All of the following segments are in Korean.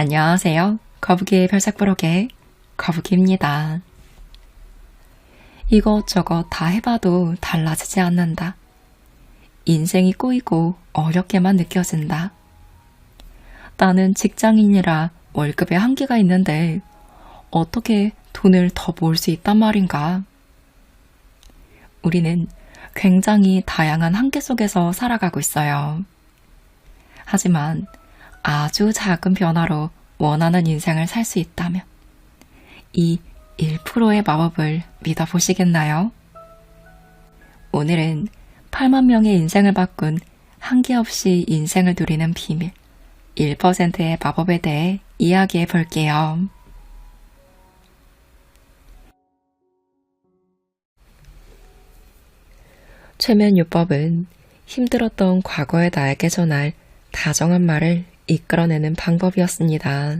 안녕하세요. 거북이의 별색부록의 거북이입니다. 이것저것 다 해봐도 달라지지 않는다. 인생이 꼬이고 어렵게만 느껴진다. 나는 직장인이라 월급에 한계가 있는데 어떻게 돈을 더 모을 수 있단 말인가? 우리는 굉장히 다양한 한계 속에서 살아가고 있어요. 하지만 아주 작은 변화로 원하는 인생을 살 수 있다면 이 1%의 마법을 믿어보시겠나요? 오늘은 8만 명의 인생을 바꾼 한계 없이 인생을 누리는 비밀 1%의 마법에 대해 이야기해 볼게요. 최면요법은 힘들었던 과거의 나에게 전할 다정한 말을 이끌어내는 방법이었습니다.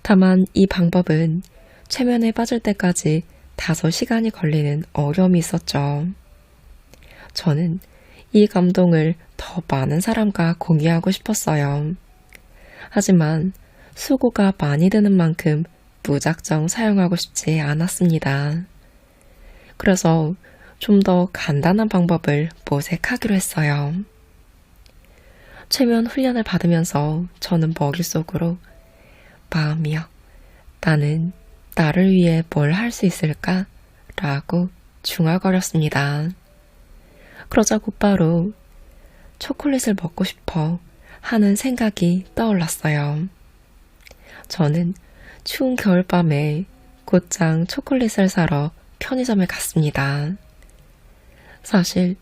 다만 이 방법은 최면에 빠질 때까지 다소 시간이 걸리는 어려움이 있었죠. 저는 이 감동을 더 많은 사람과 공유하고 싶었어요. 하지만 수고가 많이 드는 만큼 무작정 사용하고 싶지 않았습니다. 그래서 좀 더 간단한 방법을 모색하기로 했어요. 최면 훈련을 받으면서 저는 머릿속으로 마음이여, 나는 나를 위해 뭘 할 수 있을까? 라고 중얼거렸습니다. 그러자 곧바로 초콜릿을 먹고 싶어 하는 생각이 떠올랐어요. 저는 추운 겨울밤에 곧장 초콜릿을 사러 편의점에 갔습니다. 사실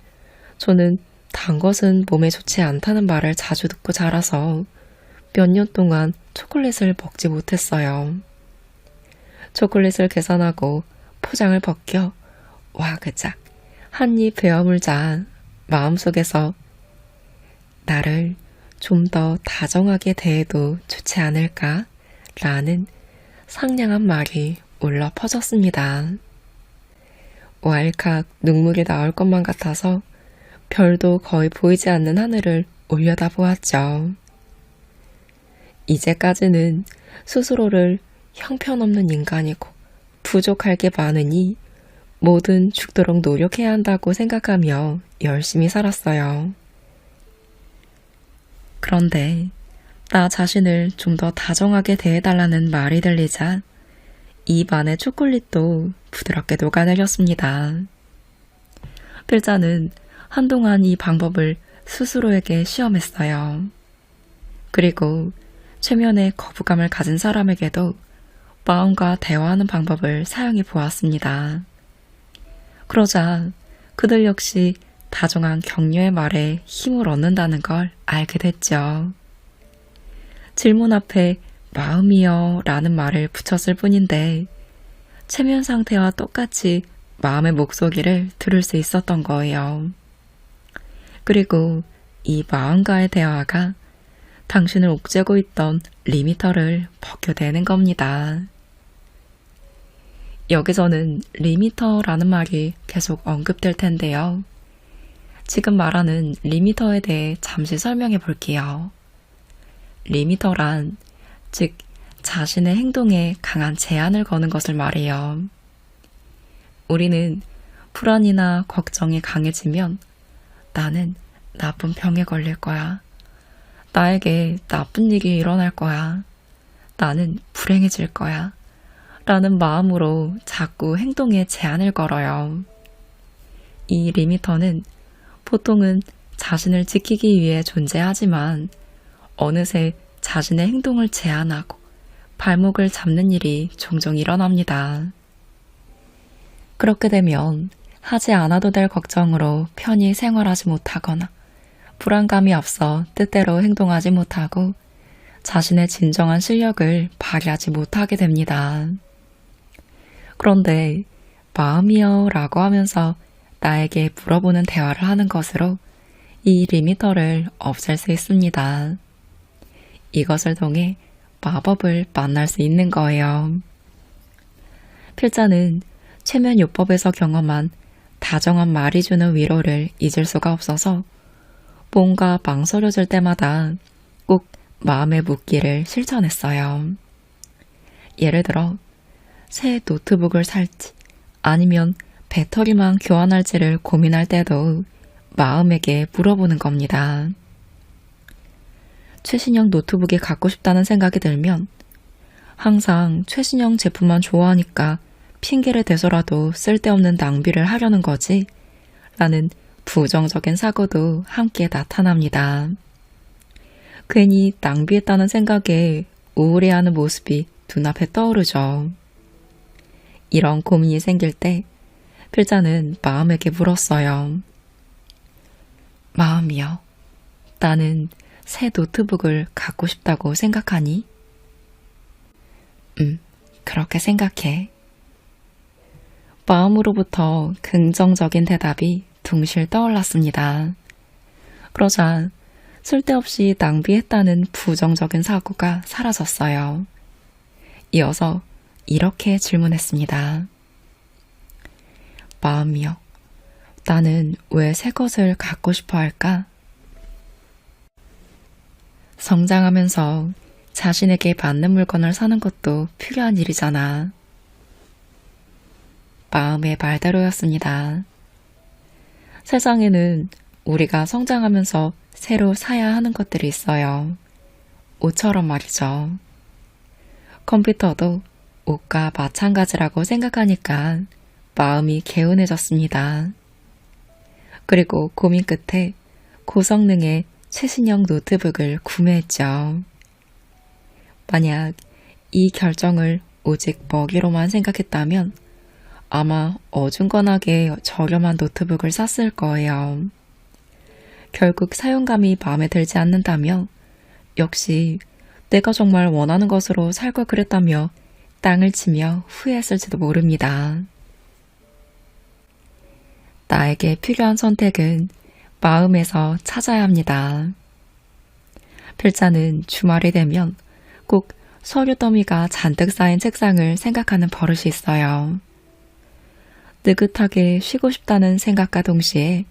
저는 단 것은 몸에 좋지 않다는 말을 자주 듣고 자라서 몇 년 동안 초콜릿을 먹지 못했어요. 초콜릿을 계산하고 포장을 벗겨 와그작 한 입 베어물자 마음속에서 나를 좀 더 다정하게 대해도 좋지 않을까? 라는 상냥한 말이 울려 퍼졌습니다. 왈칵 눈물이 나올 것만 같아서 별도 거의 보이지 않는 하늘을 올려다보았죠. 이제까지는 스스로를 형편없는 인간이고 부족할 게 많으니 뭐든 죽도록 노력해야 한다고 생각하며 열심히 살았어요. 그런데 나 자신을 좀 더 다정하게 대해달라는 말이 들리자 입 안에 초콜릿도 부드럽게 녹아내렸습니다. 필자는 한동안 이 방법을 스스로에게 시험했어요. 그리고 최면에 거부감을 가진 사람에게도 마음과 대화하는 방법을 사용해 보았습니다. 그러자 그들 역시 다정한 격려의 말에 힘을 얻는다는 걸 알게 됐죠. 질문 앞에 마음이여 라는 말을 붙였을 뿐인데 최면 상태와 똑같이 마음의 목소리를 들을 수 있었던 거예요. 그리고 이 마음과의 대화가 당신을 옥죄고 있던 리미터를 벗겨내는 겁니다. 여기서는 리미터라는 말이 계속 언급될 텐데요. 지금 말하는 리미터에 대해 잠시 설명해 볼게요. 리미터란 즉 자신의 행동에 강한 제한을 거는 것을 말해요. 우리는 불안이나 걱정이 강해지면 나는 나쁜 병에 걸릴 거야. 나에게 나쁜 일이 일어날 거야. 나는 불행해질 거야. 라는 마음으로 자꾸 행동에 제한을 걸어요. 이 리미터는 보통은 자신을 지키기 위해 존재하지만 어느새 자신의 행동을 제한하고 발목을 잡는 일이 종종 일어납니다. 그렇게 되면 하지 않아도 될 걱정으로 편히 생활하지 못하거나 불안감이 앞서 뜻대로 행동하지 못하고 자신의 진정한 실력을 발휘하지 못하게 됩니다. 그런데 마음이여 라고 하면서 나에게 물어보는 대화를 하는 것으로 이 리미터를 없앨 수 있습니다. 이것을 통해 마법을 만날 수 있는 거예요. 필자는 최면요법에서 경험한 다정한 말이 주는 위로를 잊을 수가 없어서 뭔가 망설여질 때마다 꼭 마음의 묻기를 실천했어요. 예를 들어 새 노트북을 살지 아니면 배터리만 교환할지를 고민할 때도 마음에게 물어보는 겁니다. 최신형 노트북이 갖고 싶다는 생각이 들면 항상 최신형 제품만 좋아하니까 핑계를 대서라도 쓸데없는 낭비를 하려는 거지 라는 부정적인 사고도 함께 나타납니다. 괜히 낭비했다는 생각에 우울해하는 모습이 눈앞에 떠오르죠. 이런 고민이 생길 때 필자는 마음에게 물었어요. 마음이여, 나는 새 노트북을 갖고 싶다고 생각하니? 그렇게 생각해. 마음으로부터 긍정적인 대답이 둥실 떠올랐습니다. 그러자 쓸데없이 낭비했다는 부정적인 사고가 사라졌어요. 이어서 이렇게 질문했습니다. 마음이여, 나는 왜 새 것을 갖고 싶어 할까? 성장하면서 자신에게 맞는 물건을 사는 것도 필요한 일이잖아. 마음의 말대로였습니다. 세상에는 우리가 성장하면서 새로 사야 하는 것들이 있어요. 옷처럼 말이죠. 컴퓨터도 옷과 마찬가지라고 생각하니까 마음이 개운해졌습니다. 그리고 고민 끝에 고성능의 최신형 노트북을 구매했죠. 만약 이 결정을 오직 먹이로만 생각했다면 아마 어중간하게 저렴한 노트북을 샀을 거예요. 결국 사용감이 마음에 들지 않는다며 역시 내가 정말 원하는 것으로 살 걸 그랬다며 땅을 치며 후회했을지도 모릅니다. 나에게 필요한 선택은 마음에서 찾아야 합니다. 필자는 주말이 되면 꼭 서류 더미가 잔뜩 쌓인 책상을 생각하는 버릇이 있어요. 느긋하게 쉬고 싶다는 생각과 동시에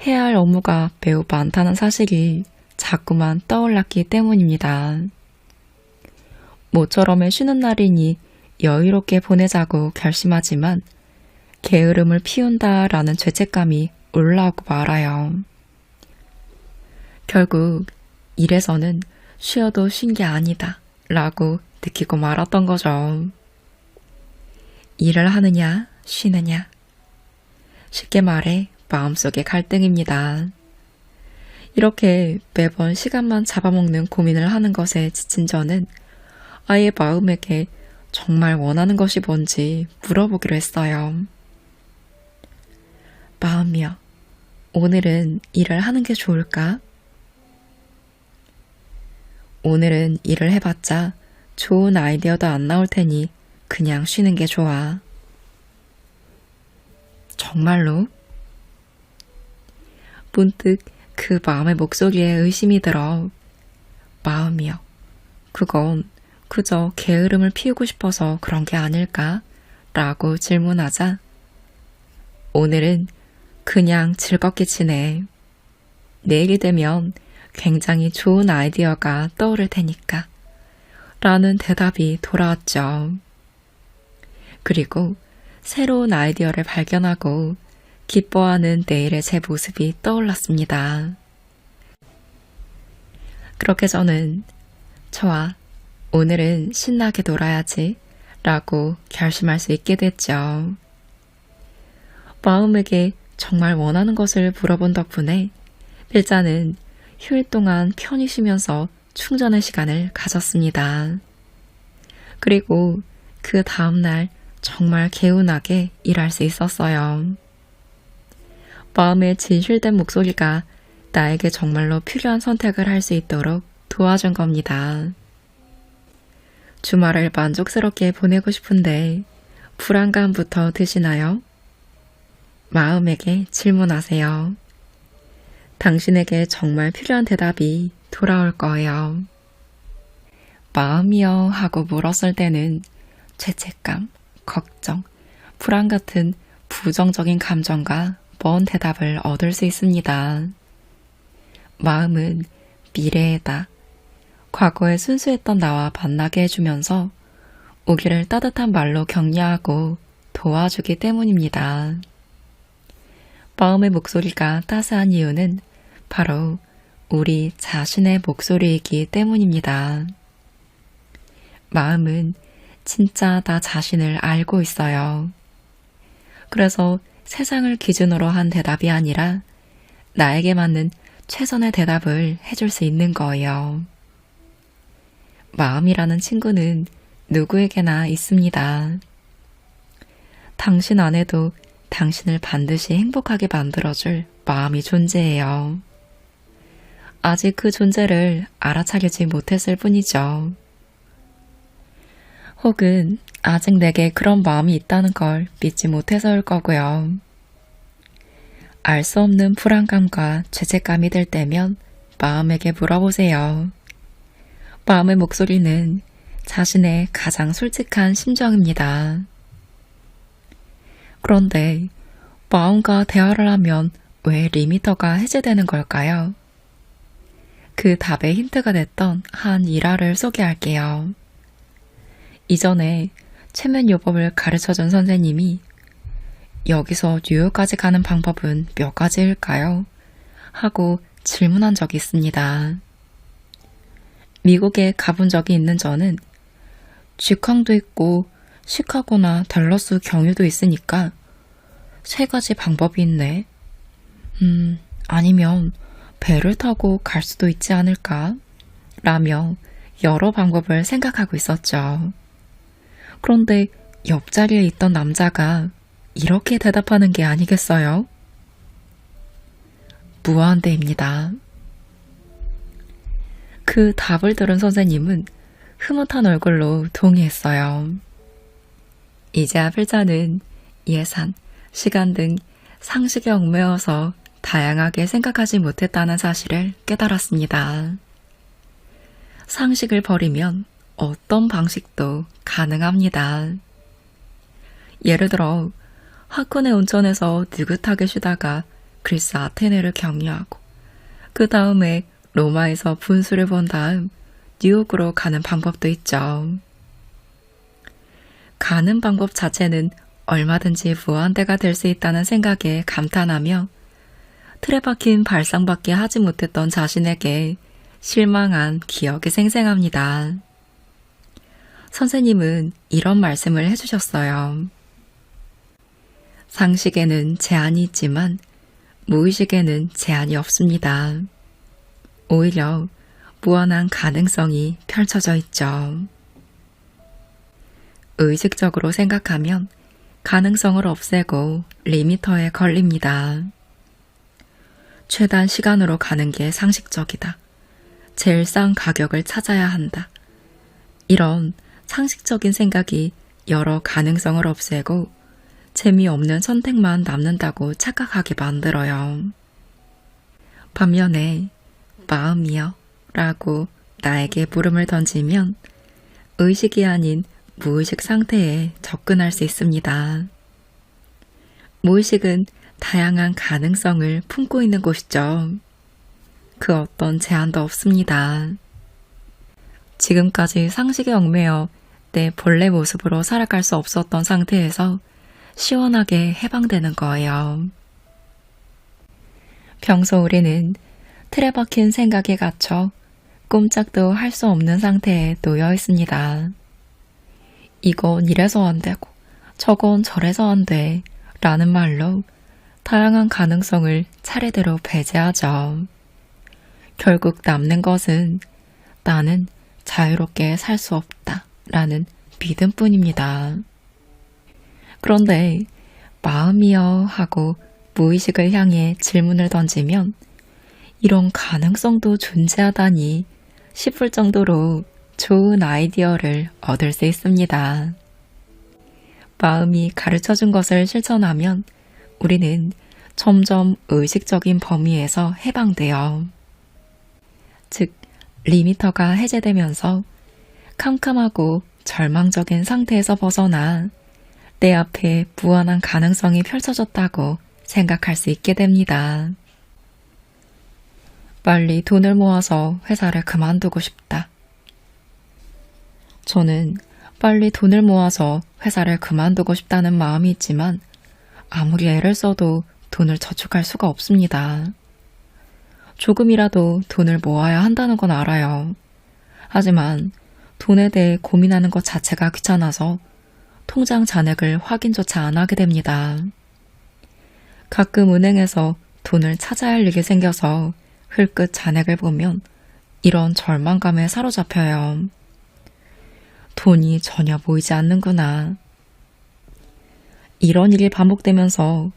해야 할 업무가 매우 많다는 사실이 자꾸만 떠올랐기 때문입니다. 모처럼의 쉬는 날이니 여유롭게 보내자고 결심하지만 게으름을 피운다라는 죄책감이 올라오고 말아요. 결국 일에서는 쉬어도 쉰 게 아니다 라고 느끼고 말았던 거죠. 일을 하느냐 쉬느냐, 쉽게 말해 마음속의 갈등입니다. 이렇게 매번 시간만 잡아먹는 고민을 하는 것에 지친 저는 아예 마음에게 정말 원하는 것이 뭔지 물어보기로 했어요. 마음이여, 오늘은 일을 하는 게 좋을까? 오늘은 일을 해봤자 좋은 아이디어도 안 나올 테니 그냥 쉬는 게 좋아. 정말로? 문득 그 마음의 목소리에 의심이 들어 마음이여, 그건 그저 게으름을 피우고 싶어서 그런 게 아닐까? 라고 질문하자 오늘은 그냥 즐겁게 지내. 내일이 되면 굉장히 좋은 아이디어가 떠오를 테니까 라는 대답이 돌아왔죠. 그리고 새로운 아이디어를 발견하고 기뻐하는 내일의 제 모습이 떠올랐습니다. 그렇게 저는 좋아, 오늘은 신나게 놀아야지 라고 결심할 수 있게 됐죠. 마음에게 정말 원하는 것을 물어본 덕분에 필자는 휴일 동안 편히 쉬면서 충전의 시간을 가졌습니다. 그리고 그 다음날 정말 개운하게 일할 수 있었어요. 마음의 진실된 목소리가 나에게 정말로 필요한 선택을 할 수 있도록 도와준 겁니다. 주말을 만족스럽게 보내고 싶은데 불안감부터 드시나요? 마음에게 질문하세요. 당신에게 정말 필요한 대답이 돌아올 거예요. 마음이여 하고 물었을 때는 죄책감, 걱정, 불안 같은 부정적인 감정과 먼 대답을 얻을 수 있습니다. 마음은 미래에다. 과거에 순수했던 나와 만나게 해주면서 오기를 따뜻한 말로 격려하고 도와주기 때문입니다. 마음의 목소리가 따스한 이유는 바로 우리 자신의 목소리이기 때문입니다. 마음은 진짜 나 자신을 알고 있어요. 그래서 세상을 기준으로 한 대답이 아니라 나에게 맞는 최선의 대답을 해줄 수 있는 거예요. 마음이라는 친구는 누구에게나 있습니다. 당신 안에도 당신을 반드시 행복하게 만들어줄 마음이 존재해요. 아직 그 존재를 알아차리지 못했을 뿐이죠. 혹은 아직 내게 그런 마음이 있다는 걸 믿지 못해서일 거고요. 알 수 없는 불안감과 죄책감이 들 때면 마음에게 물어보세요. 마음의 목소리는 자신의 가장 솔직한 심정입니다. 그런데 마음과 대화를 하면 왜 리미터가 해제되는 걸까요? 그 답의 힌트가 됐던 한 일화를 소개할게요. 이전에 최면 요법을 가르쳐준 선생님이 여기서 뉴욕까지 가는 방법은 몇 가지일까요? 하고 질문한 적이 있습니다. 미국에 가본 적이 있는 저는 직항도 있고 시카고나 댈러스 경유도 있으니까 세 가지 방법이 있네. 아니면 배를 타고 갈 수도 있지 않을까? 라며 여러 방법을 생각하고 있었죠. 그런데 옆자리에 있던 남자가 이렇게 대답하는 게 아니겠어요? 무한대입니다. 그 답을 들은 선생님은 흐뭇한 얼굴로 동의했어요. 이제야 필자는 예산, 시간 등 상식에 얽매여서 다양하게 생각하지 못했다는 사실을 깨달았습니다. 상식을 버리면 어떤 방식도 가능합니다. 예를 들어 하코네 온천에서 느긋하게 쉬다가 그리스 아테네를 격려하고 그 다음에 로마에서 분수를 본 다음 뉴욕으로 가는 방법도 있죠. 가는 방법 자체는 얼마든지 무한대가 될 수 있다는 생각에 감탄하며 틀에 박힌 발상밖에 하지 못했던 자신에게 실망한 기억이 생생합니다. 선생님은 이런 말씀을 해주셨어요. 상식에는 제한이 있지만 무의식에는 제한이 없습니다. 오히려 무한한 가능성이 펼쳐져 있죠. 의식적으로 생각하면 가능성을 없애고 리미터에 걸립니다. 최단 시간으로 가는 게 상식적이다. 제일 싼 가격을 찾아야 한다. 이런 상식적인 생각이 여러 가능성을 없애고 재미없는 선택만 남는다고 착각하게 만들어요. 반면에 마음이여 라고 나에게 물음을 던지면 의식이 아닌 무의식 상태에 접근할 수 있습니다. 무의식은 다양한 가능성을 품고 있는 곳이죠. 그 어떤 제한도 없습니다. 지금까지 상식에 얽매여 내 본래 모습으로 살아갈 수 없었던 상태에서 시원하게 해방되는 거예요. 평소 우리는 틀에 박힌 생각에 갇혀 꼼짝도 할 수 없는 상태에 놓여 있습니다. 이건 이래서 안 되고 저건 저래서 안 돼 라는 말로 다양한 가능성을 차례대로 배제하죠. 결국 남는 것은 나는 자유롭게 살 수 없다 라는 믿음뿐입니다. 그런데 마음이여 하고 무의식을 향해 질문을 던지면 이런 가능성도 존재하다니 싶을 정도로 좋은 아이디어를 얻을 수 있습니다. 마음이 가르쳐준 것을 실천하면 우리는 점점 의식적인 범위에서 해방돼요. 즉, 리미터가 해제되면서 캄캄하고 절망적인 상태에서 벗어나 내 앞에 무한한 가능성이 펼쳐졌다고 생각할 수 있게 됩니다. 빨리 돈을 모아서 회사를 그만두고 싶다 저는 빨리 돈을 모아서 회사를 그만두고 싶다는 마음이 있지만 아무리 애를 써도 돈을 저축할 수가 없습니다. 조금이라도 돈을 모아야 한다는 건 알아요. 하지만 돈에 대해 고민하는 것 자체가 귀찮아서 통장 잔액을 확인조차 안 하게 됩니다. 가끔 은행에서 돈을 찾아야 할 일이 생겨서 흘끗 잔액을 보면 이런 절망감에 사로잡혀요. 돈이 전혀 보이지 않는구나. 이런 일이 반복되면서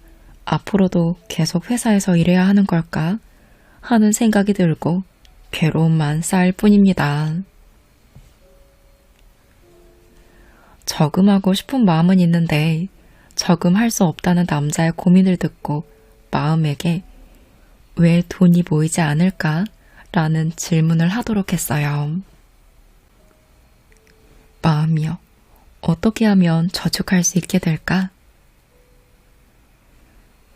앞으로도 계속 회사에서 일해야 하는 걸까 하는 생각이 들고 괴로움만 쌓일 뿐입니다. 저금하고 싶은 마음은 있는데 저금할 수 없다는 남자의 고민을 듣고 마음에게 왜 돈이 모이지 않을까? 라는 질문을 하도록 했어요. 마음이여, 어떻게 하면 저축할 수 있게 될까?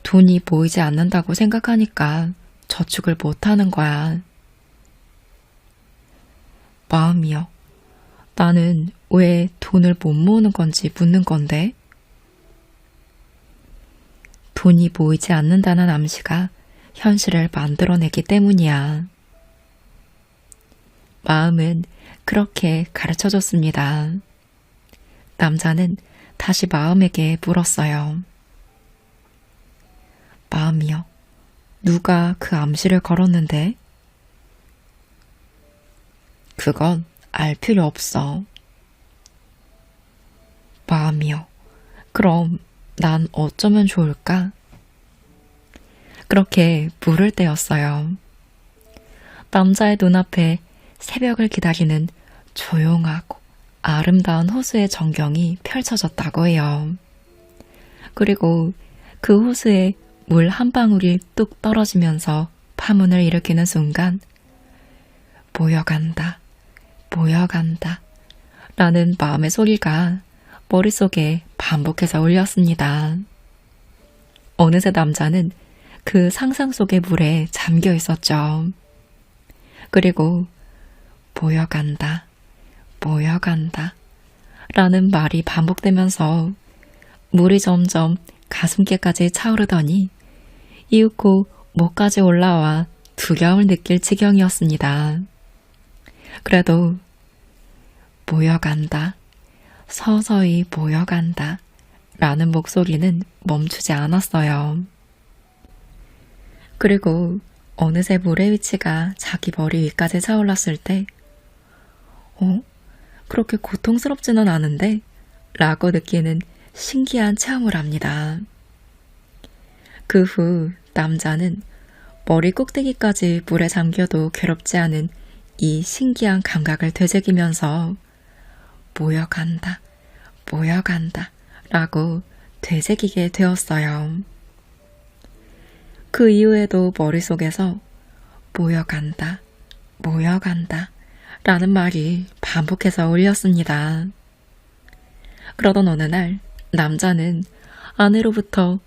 돈이 모이지 않는다고 생각하니까 저축을 못하는 거야. 마음이여, 나는 왜 돈을 못 모으는 건지 묻는 건데? 돈이 모이지 않는다는 암시가 현실을 만들어내기 때문이야. 마음은 그렇게 가르쳐줬습니다. 남자는 다시 마음에게 물었어요. 마음이여, 누가 그 암시를 걸었는데? 그건 알 필요 없어. 마음이여, 그럼 난 어쩌면 좋을까? 그렇게 물을 때였어요. 남자의 눈앞에 새벽을 기다리는 조용하고 아름다운 호수의 전경이 펼쳐졌다고 해요. 그리고 그 호수에 물 한 방울이 뚝 떨어지면서 파문을 일으키는 순간 모여간다, 모여간다 라는 마음의 소리가 머릿속에 반복해서 울렸습니다. 어느새 남자는 그 상상 속의 물에 잠겨 있었죠. 그리고 모여간다, 모여간다 라는 말이 반복되면서 물이 점점 가슴께까지 차오르더니 이윽고 목까지 올라와 두려움을 느낄 지경이었습니다. 그래도 모여간다, 서서히 모여간다 라는 목소리는 멈추지 않았어요. 그리고 어느새 물의 위치가 자기 머리 위까지 차올랐을 때 그렇게 고통스럽지는 않은데? 라고 느끼는 신기한 체험을 합니다. 그 후 남자는 머리 꼭대기까지 물에 잠겨도 괴롭지 않은 이 신기한 감각을 되새기면서 모여간다, 모여간다 라고 되새기게 되었어요. 그 이후에도 머릿속에서 모여간다, 모여간다 라는 말이 반복해서 울렸습니다. 그러던 어느 날 남자는 아내로부터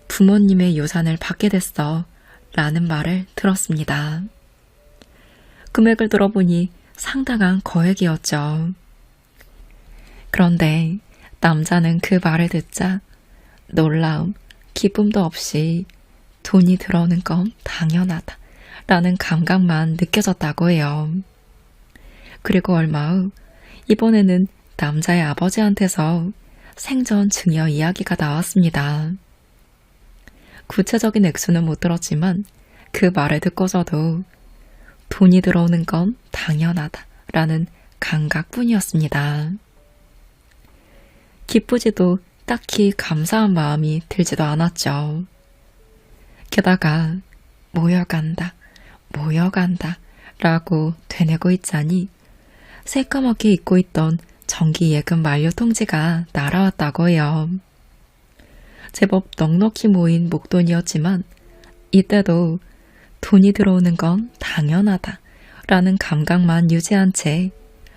부모님의 유산을 받게 됐어 라는 말을 들었습니다. 금액을 들어보니 상당한 거액이었죠. 그런데 남자는 그 말을 듣자 놀라움, 기쁨도 없이 돈이 들어오는 건 당연하다 라는 감각만 느껴졌다고 해요. 그리고 얼마 후 이번에는 남자의 아버지한테서 생전 증여 이야기가 나왔습니다. 구체적인 액수는 못 들었지만 그 말을 듣고서도 돈이 들어오는 건 당연하다 라는 감각뿐이었습니다. 기쁘지도 딱히 감사한 마음이 들지도 않았죠. 게다가 모여간다, 모여간다 라고 되뇌고 있자니 새까맣게 잊고 있던 정기 예금 만료 통지가 날아왔다고 해요. 제법 넉넉히 모인 목돈이었지만 이때도 돈이 들어오는 건 당연하다 라는 감각만 유지한 채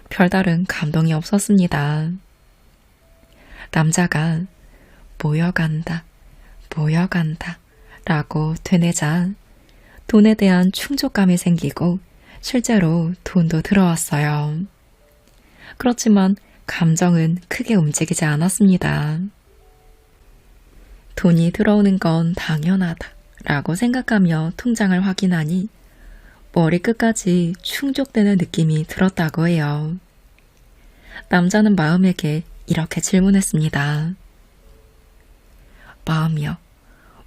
별다른 감동이 없었습니다. 남자가 모여간다, 모여간다 라고 되뇌자 돈에 대한 충족감이 생기고 실제로 돈도 들어왔어요. 그렇지만 감정은 크게 움직이지 않았습니다. 돈이 들어오는 건 당연하다 라고 생각하며 통장을 확인하니 머리끝까지 충족되는 느낌이 들었다고 해요. 남자는 마음에게 이렇게 질문했습니다. 마음이여,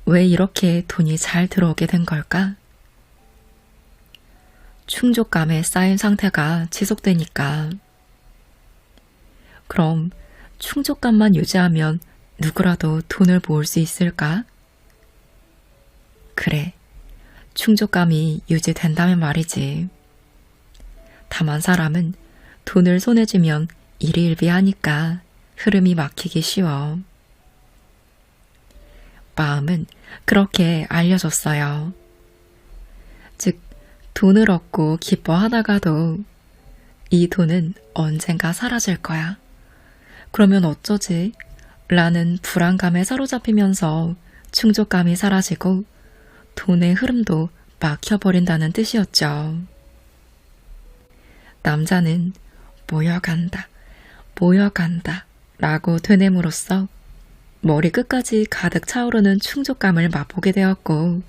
왜 이렇게 돈이 잘 들어오게 된 걸까? 충족감에 쌓인 상태가 지속되니까. 그럼 충족감만 유지하면 누구라도 돈을 모을 수 있을까? 그래, 충족감이 유지된다면 말이지. 다만 사람은 돈을 손에 쥐면 일희일비하니까 흐름이 막히기 쉬워. 마음은 그렇게 알려줬어요. 즉, 돈을 얻고 기뻐하다가도 이 돈은 언젠가 사라질 거야. 그러면 어쩌지? 라는 불안감에 사로잡히면서 충족감이 사라지고 돈의 흐름도 막혀버린다는 뜻이었죠. 남자는 모여간다, 모여간다 라고 되뇌므로써 머리 끝까지 가득 차오르는 충족감을 맛보게 되었고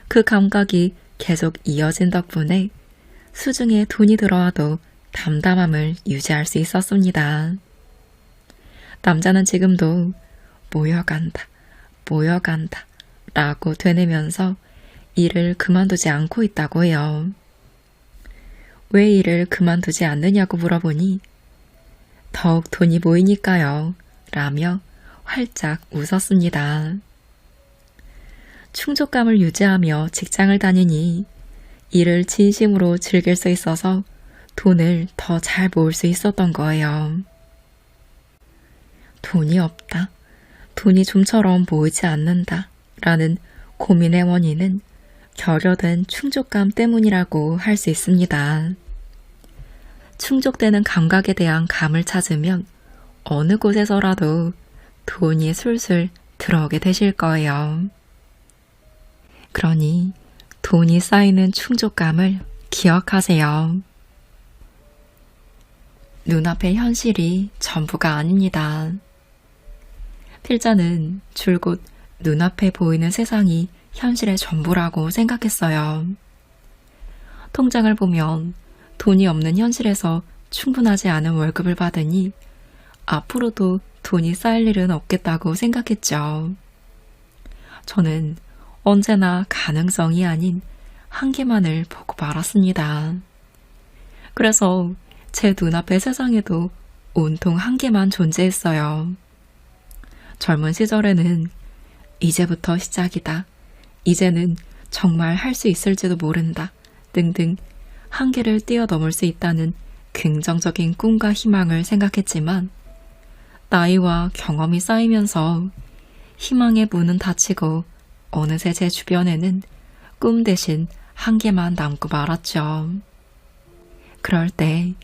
그 감각이 계속 이어진 덕분에 수중에 돈이 들어와도 담담함을 유지할 수 있었습니다. 남자는 지금도 모여간다, 모여간다 라고 되뇌면서 일을 그만두지 않고 있다고 해요. 왜 일을 그만두지 않느냐고 물어보니 더욱 돈이 모이니까요 라며 활짝 웃었습니다. 충족감을 유지하며 직장을 다니니 일을 진심으로 즐길 수 있어서 돈을 더 잘 모을 수 있었던 거예요. 돈이 없다, 돈이 좀처럼 모이지 않는다 라는 고민의 원인은 결여된 충족감 때문이라고 할 수 있습니다. 충족되는 감각에 대한 감을 찾으면 어느 곳에서라도 돈이 술술 들어오게 되실 거예요. 그러니 돈이 쌓이는 충족감을 기억하세요. 눈앞의 현실이 전부가 아닙니다. 필자는 줄곧 눈앞에 보이는 세상이 현실의 전부라고 생각했어요. 통장을 보면 돈이 없는 현실에서 충분하지 않은 월급을 받으니 앞으로도 돈이 쌓일 일은 없겠다고 생각했죠. 저는 언제나 가능성이 아닌 한계만을 보고 말았습니다. 그래서 제 눈앞의 세상에도 온통 한계만 존재했어요. 젊은 시절에는 이제부터 시작이다, 이제는 정말 할 수 있을지도 모른다 등등 한계를 뛰어넘을 수 있다는 긍정적인 꿈과 희망을 생각했지만 나이와 경험이 쌓이면서 희망의 문은 닫히고 어느새 제 주변에는 꿈 대신 한계만 남고 말았죠. 그럴 때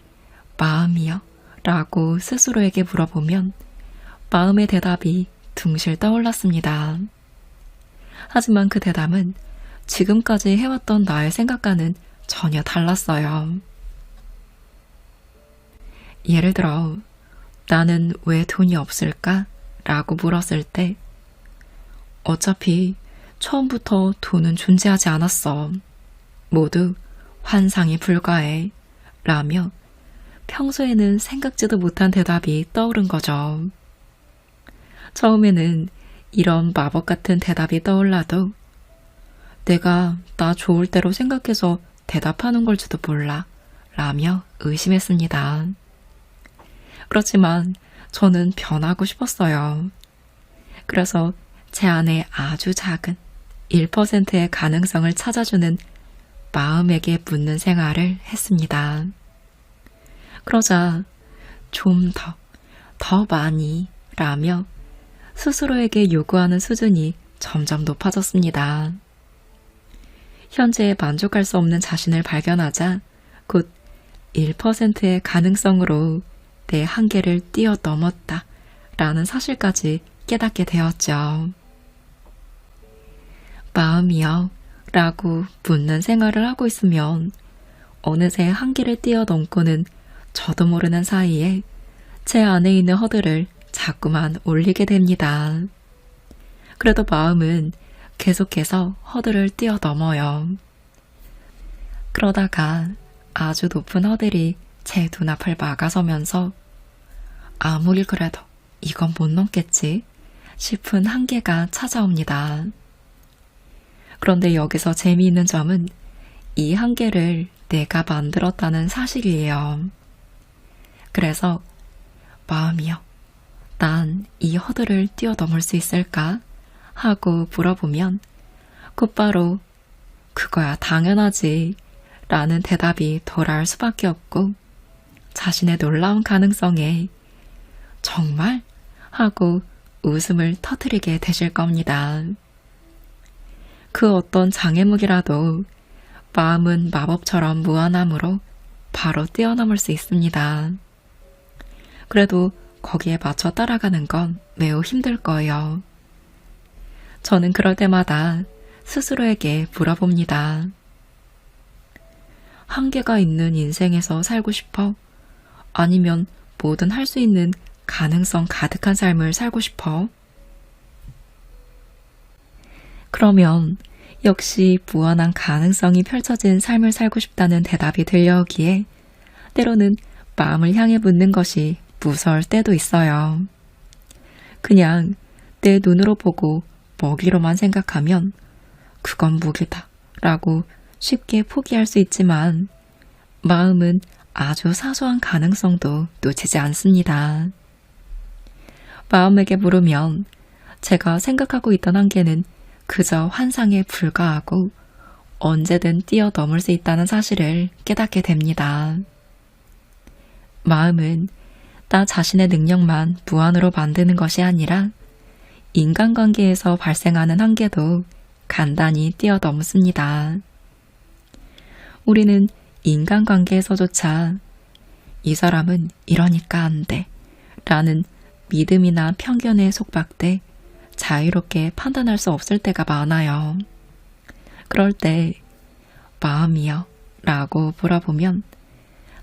마음이여 라고 스스로에게 물어보면 마음의 대답이 둥실 떠올랐습니다. 하지만 그 대답은 지금까지 해왔던 나의 생각과는 전혀 달랐어요. 예를 들어 나는 왜 돈이 없을까? 라고 물었을 때 어차피 처음부터 돈은 존재하지 않았어. 모두 환상에 불과해. 라며 평소에는 생각지도 못한 대답이 떠오른 거죠. 처음에는 이런 마법 같은 대답이 떠올라도 내가 나 좋을 대로 생각해서 대답하는 걸지도 몰라 라며 의심했습니다. 그렇지만 저는 변하고 싶었어요. 그래서 제 안에 아주 작은 1%의 가능성을 찾아주는 마음에게 묻는 생활을 했습니다. 그러자 좀 더 많이 라며 스스로에게 요구하는 수준이 점점 높아졌습니다. 현재에 만족할 수 없는 자신을 발견하자 곧 1%의 가능성으로 내 한계를 뛰어넘었다 라는 사실까지 깨닫게 되었죠. 마음이여 라고 묻는 생활을 하고 있으면 어느새 한계를 뛰어넘고는 저도 모르는 사이에 제 안에 있는 허들을 자꾸만 올리게 됩니다. 그래도 마음은 계속해서 허들을 뛰어넘어요. 그러다가 아주 높은 허들이 제 눈앞을 막아서면서 아무리 그래도 이건 못 넘겠지 싶은 한계가 찾아옵니다. 그런데 여기서 재미있는 점은 이 한계를 내가 만들었다는 사실이에요. 그래서 마음이여, 난 이 허들을 뛰어넘을 수 있을까? 하고 물어보면 곧바로 그거야 당연하지 라는 대답이 돌아올 수밖에 없고 자신의 놀라운 가능성에 정말? 하고 웃음을 터뜨리게 되실 겁니다. 그 어떤 장애물이라도 마음은 마법처럼 무한함으로 바로 뛰어넘을 수 있습니다. 그래도 거기에 맞춰 따라가는 건 매우 힘들 거예요. 저는 그럴 때마다 스스로에게 물어봅니다. 한계가 있는 인생에서 살고 싶어? 아니면 뭐든 할 수 있는 가능성 가득한 삶을 살고 싶어? 그러면 역시 무한한 가능성이 펼쳐진 삶을 살고 싶다는 대답이 들려오기에 때로는 마음을 향해 묻는 것이 무서울 때도 있어요. 그냥 내 눈으로 보고 먹이로만 생각하면 그건 무기다 라고 쉽게 포기할 수 있지만 마음은 아주 사소한 가능성도 놓치지 않습니다. 마음에게 물으면 제가 생각하고 있던 한계는 그저 환상에 불과하고 언제든 뛰어넘을 수 있다는 사실을 깨닫게 됩니다. 마음은 나 자신의 능력만 무한으로 만드는 것이 아니라 인간관계에서 발생하는 한계도 간단히 뛰어넘습니다. 우리는 인간관계에서조차 이 사람은 이러니까 안 돼 라는 믿음이나 편견에 속박돼 자유롭게 판단할 수 없을 때가 많아요. 그럴 때 마음이여 라고 물어보면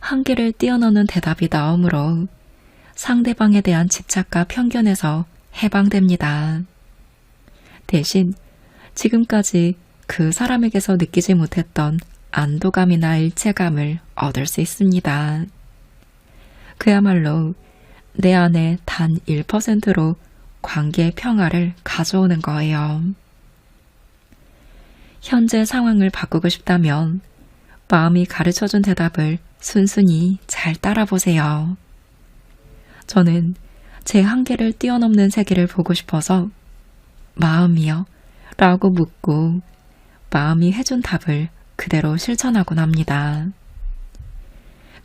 한계를 뛰어넘는 대답이 나오므로 상대방에 대한 집착과 편견에서 해방됩니다. 대신 지금까지 그 사람에게서 느끼지 못했던 안도감이나 일체감을 얻을 수 있습니다. 그야말로 내 안에 단 1%로 관계의 평화를 가져오는 거예요. 현재 상황을 바꾸고 싶다면 마음이 가르쳐준 대답을 순순히 잘 따라보세요. 저는 제 한계를 뛰어넘는 세계를 보고 싶어서 마음이여 라고 묻고 마음이 해준 답을 그대로 실천하곤 합니다.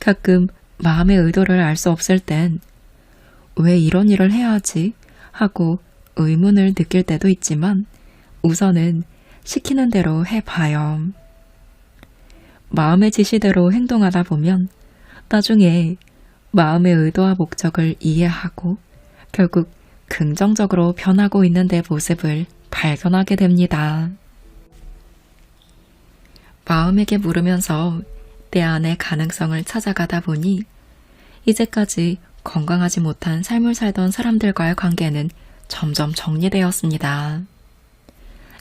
가끔 마음의 의도를 알 수 없을 땐 왜 이런 일을 해야 하지? 하고 의문을 느낄 때도 있지만 우선은 시키는 대로 해봐요. 마음의 지시대로 행동하다 보면 나중에 마음의 의도와 목적을 이해하고 결국 긍정적으로 변하고 있는 내 모습을 발견하게 됩니다. 마음에게 물으면서 내 안의 가능성을 찾아가다 보니 이제까지 건강하지 못한 삶을 살던 사람들과의 관계는 점점 정리되었습니다.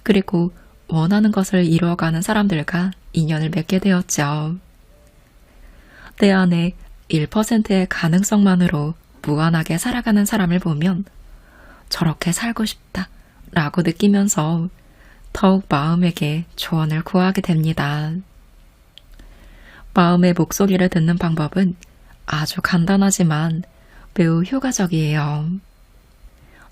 그리고 원하는 것을 이루어가는 사람들과 인연을 맺게 되었죠. 내 안에 1%의 가능성만으로 무한하게 살아가는 사람을 보면 저렇게 살고 싶다 라고 느끼면서 더욱 마음에게 조언을 구하게 됩니다. 마음의 목소리를 듣는 방법은 아주 간단하지만 매우 효과적이에요.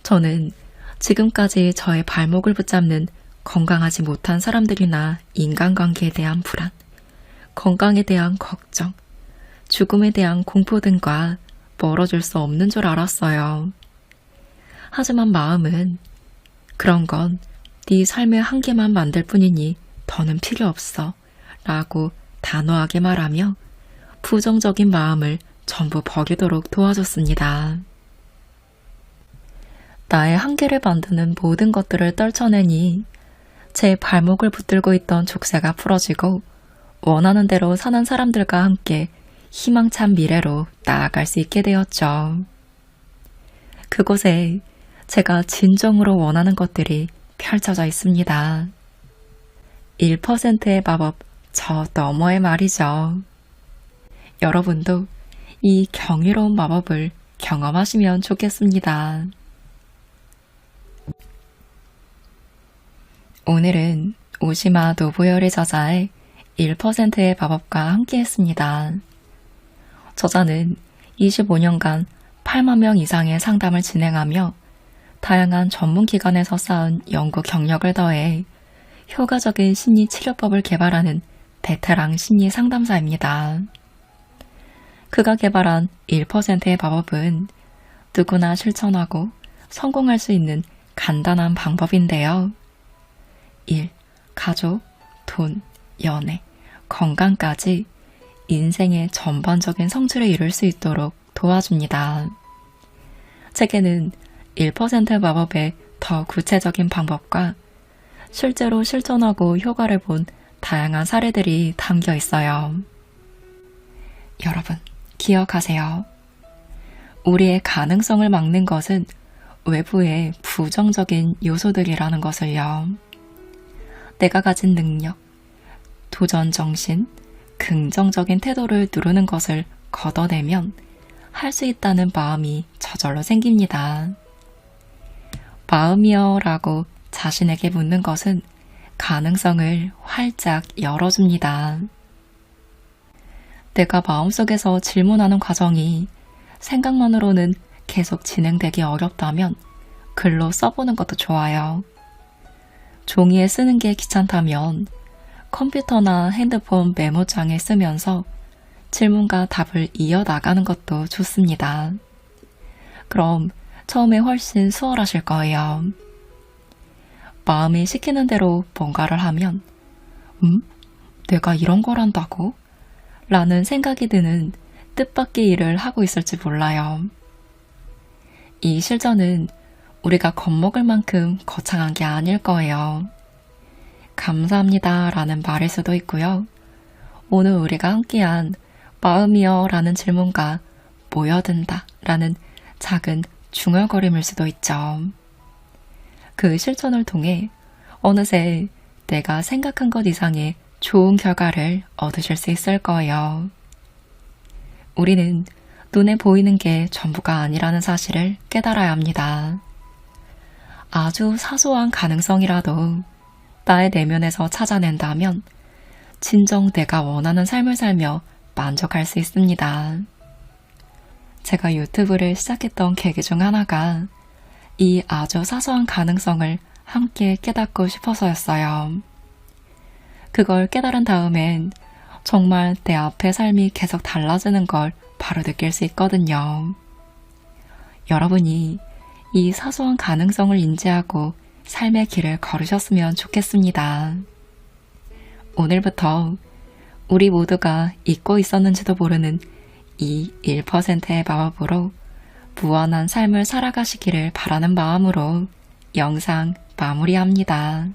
저는 지금까지 저의 발목을 붙잡는 건강하지 못한 사람들이나 인간관계에 대한 불안, 건강에 대한 걱정, 죽음에 대한 공포 등과 멀어질 수 없는 줄 알았어요. 하지만 마음은 그런 건 네 삶의 한계만 만들 뿐이니 더는 필요 없어 라고 단호하게 말하며 부정적인 마음을 전부 버리도록 도와줬습니다. 나의 한계를 만드는 모든 것들을 떨쳐내니 제 발목을 붙들고 있던 족쇄가 풀어지고 원하는 대로 사는 사람들과 함께 희망찬 미래로 나아갈 수 있게 되었죠. 그곳에 제가 진정으로 원하는 것들이 펼쳐져 있습니다. 1%의 마법 저 너머의 말이죠. 여러분도 이 경이로운 마법을 경험하시면 좋겠습니다. 오늘은 오시마 노부요리 저자의 1%의 마법과 함께 했습니다. 저자는 25년간 8만 명 이상의 상담을 진행하며 다양한 전문 기관에서 쌓은 연구 경력을 더해 효과적인 심리 치료법을 개발하는 베테랑 심리 상담사입니다. 그가 개발한 1%의 마법은 누구나 실천하고 성공할 수 있는 간단한 방법인데요. 1. 가족, 돈, 연애, 건강까지 인생의 전반적인 성취를 이룰 수 있도록 도와줍니다. 책에는 1% 마법의 더 구체적인 방법과 실제로 실천하고 효과를 본 다양한 사례들이 담겨 있어요. 여러분, 기억하세요. 우리의 가능성을 막는 것은 외부의 부정적인 요소들이라는 것을요. 내가 가진 능력, 도전 정신, 긍정적인 태도를 누르는 것을 걷어내면 할 수 있다는 마음이 저절로 생깁니다. 마음이여 라고 자신에게 묻는 것은 가능성을 활짝 열어줍니다. 내가 마음속에서 질문하는 과정이 생각만으로는 계속 진행되기 어렵다면 글로 써보는 것도 좋아요. 종이에 쓰는 게 귀찮다면 컴퓨터나 핸드폰 메모장에 쓰면서 질문과 답을 이어나가는 것도 좋습니다. 그럼 처음에 훨씬 수월하실 거예요. 마음이 시키는 대로 뭔가를 하면 내가 이런 걸 한다고? 라는 생각이 드는 뜻밖의 일을 하고 있을지 몰라요. 이 실전은 우리가 겁먹을 만큼 거창한 게 아닐 거예요. 감사합니다 라는 말일 수도 있고요. 오늘 우리가 함께한 마음이여 라는 질문과 모여든다 라는 작은 중얼거림일 수도 있죠. 그 실천을 통해 어느새 내가 생각한 것 이상의 좋은 결과를 얻으실 수 있을 거예요. 우리는 눈에 보이는 게 전부가 아니라는 사실을 깨달아야 합니다. 아주 사소한 가능성이라도 나의 내면에서 찾아낸다면 진정 내가 원하는 삶을 살며 만족할 수 있습니다. 제가 유튜브를 시작했던 계기 중 하나가 이 아주 사소한 가능성을 함께 깨닫고 싶어서였어요. 그걸 깨달은 다음엔 정말 내 앞의 삶이 계속 달라지는 걸 바로 느낄 수 있거든요. 여러분이 이 사소한 가능성을 인지하고 삶의 길을 걸으셨으면 좋겠습니다. 오늘부터 우리 모두가 잊고 있었는지도 모르는 이 1%의 마법으로 무한한 삶을 살아가시기를 바라는 마음으로 영상 마무리합니다.